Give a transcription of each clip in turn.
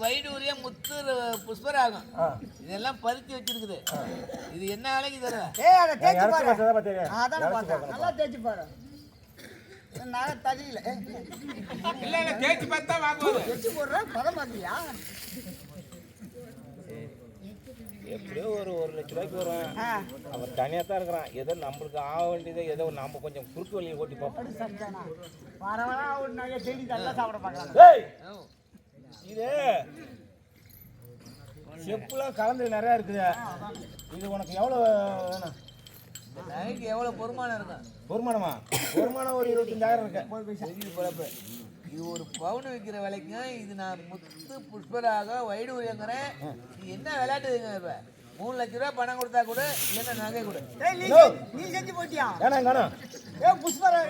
வைடூரியம், முத்து, புஷ்பராகம் இதெல்லாம் பருத்தி வச்சிருக்குது. இது என்ன விலைக்கு தருவேன்? அதை தேய்ச்சி பாரு. அதான் பார்த்தேன். நல்லா தேய்ச்சி பாரு. நான் தடியில இல்ல தேய்ச்சி பார்த்தா வாங்குவோம். தேய்ச்சி போடுறேன். பதம் பார்த்தியா? எப்படியோ ஒரு 1 லட்ச ரூபாய்க்கு வரும். அவன் தனியாக தான் இருக்கிறான். ஏதோ நம்மளுக்கு ஆக வேண்டியதை ஏதோ நம்ம கொஞ்சம் குறுக்கு வழியை ஓட்டி பார்ப்போம். வரவரா ஒரு நகை தேடி நல்லா சாப்பிட பார்க்கலாம். இது செப்புலாம் கலந்து நிறையா இருக்குது. இது உனக்கு எவ்வளோ வேணும்? நகைக்கு எவ்வளவு பொறுமானம் இருக்கும்? பொறுமானம் ஒரு 25,000 இருக்கு. இது ஒரு பவுன் விற்கிற விலைக்கும் இது நான் முத்து புஷ்பராக வைடூரியங்கிறேன். இது என்ன விளையாட்டுதுங்க? இப்ப 3 லட்ச ரூபாய் பணம் கொடுத்தா கூட இல்லைன்னா நகை கூட. நீ செஞ்சு போட்டியா? புஷ்பராக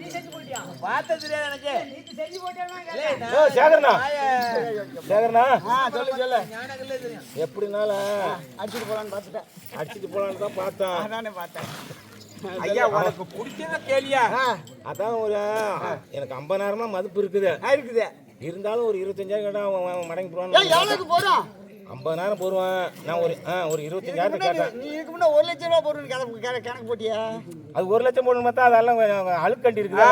நீ செஞ்சு போட்டியா? பார்த்த தெரியாது எனக்கு. நீ செஞ்சு போட்டியா? சேகரனா சொல்லு ஞானங்களே தெரியும். எப்படினாலும் அடிச்சுட்டு போலான்னு பார்த்துட்டேன். அடிச்சுட்டு போலான்னு தான் பார்த்தேன். அதானே பார்த்தேன். ஐயா உனக்கு பிடிச்சத கேளியா? அதான் எனக்கு 50,000 மதிப்பு இருக்குது. இருந்தாலும் ஒரு 25,000 கேட்டா அவன் மடங்கி போடுவான். 50,000 போடுவான். நான் ஒரு 25,000 கேட்டேன். நீ இதுக்கு முன்ன 1 லட்ச ரூபா போடுன்னு கணக்கு போட்டியா? அது 1 லட்சம் போடணும் பார்த்தா அதெல்லாம் அழுக்கண்டி இருக்குது.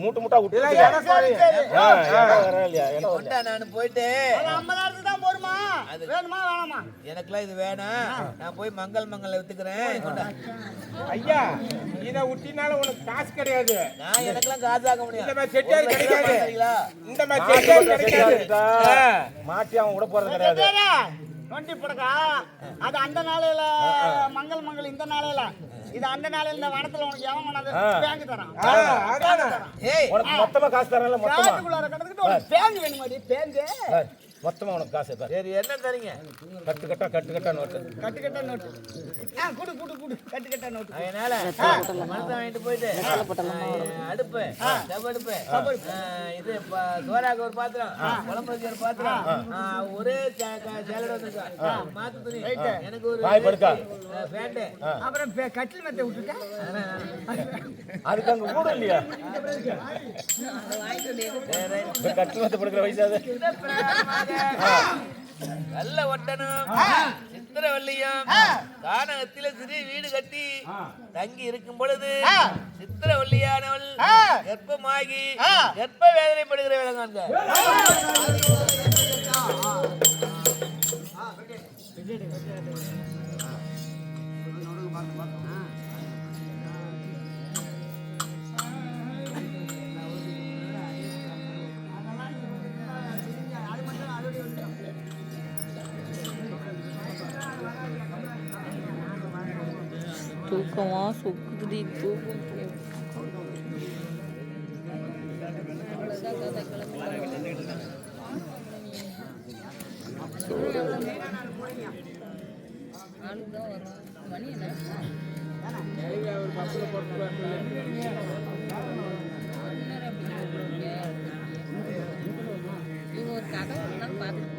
மூட்டா விட்டு நான் போயிட்டு 50,000 தான் போடுமா? வேணுமா வேணாமா? எனக்குலாம் இது வேணாம். நான் போய் மங்கல் வித்துக்கிறேன். ஐயா இதை விட்டினால உனக்கு காசு கிடையாது. நான் எனக்கெல்லாம் காசு ஆக முடியும். இந்த மாதிரி செட்டியார் கிடைக்காது. இந்த மாதிரி செட்டியார் கிடைக்காது. மாட்டி அவன் கூட போறது கிடையாது. நொண்டி படக்கா அது அந்த நாளையில மங்கல் இந்த நாளையில இது அந்த நாளையில இந்த வனத்துல உனக்கு எவன் கொண்டாந்து பேங்க் தரான். உனக்கு மொத்தமா காசு தரல. மொத்தமா கடந்துட்டு ஒரு பேங்க் வேணுமாடி? பேங்க் மொத்தமா உனக்கு காசு சரி என்ன தரீங்க? கட்டு கட்டா நோட்டு. குடு கட்டு நோட்டு. அதனால மனசை வாங்கிட்டு போயிட்டு அடுப்பு செவடுப்பு இது சோறாக்கு ஒரு பாத்திரம், குழம்பு வைக்க ஒரு பாத்திரம், ஒரே சேலட் வந்துருக்கா, மாத்து துணி, எனக்கு ஒரு பேண்ட், அப்புறம் கட்டில் மெத்த விட்டுட்டேன். அதுக்கு அங்க கூட இல்லையா? கட்டில் மெத்த படுக்கிற வயசாது. நல்ல ஒட்டனும் சித்திரவல்லியும் கானகத்தில சிறு வீடு கட்டி தங்கி இருக்கும் பொழுது சித்திரவல்லியானவள் கர்ப்பமாகி கர்ப்ப வேதனைப்படுகிற விலங்காங்க. தூக்கமா சுக்குதி தூக்கம். மணி இவங்க ஒரு கதை பார்த்துட்டு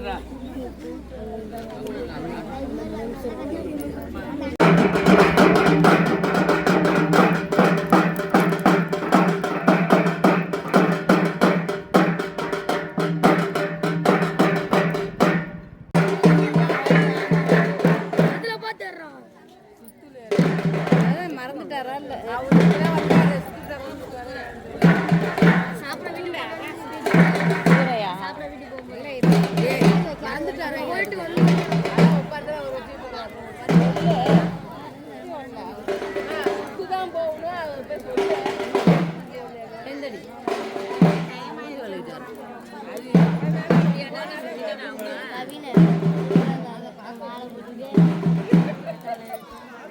சொல்றா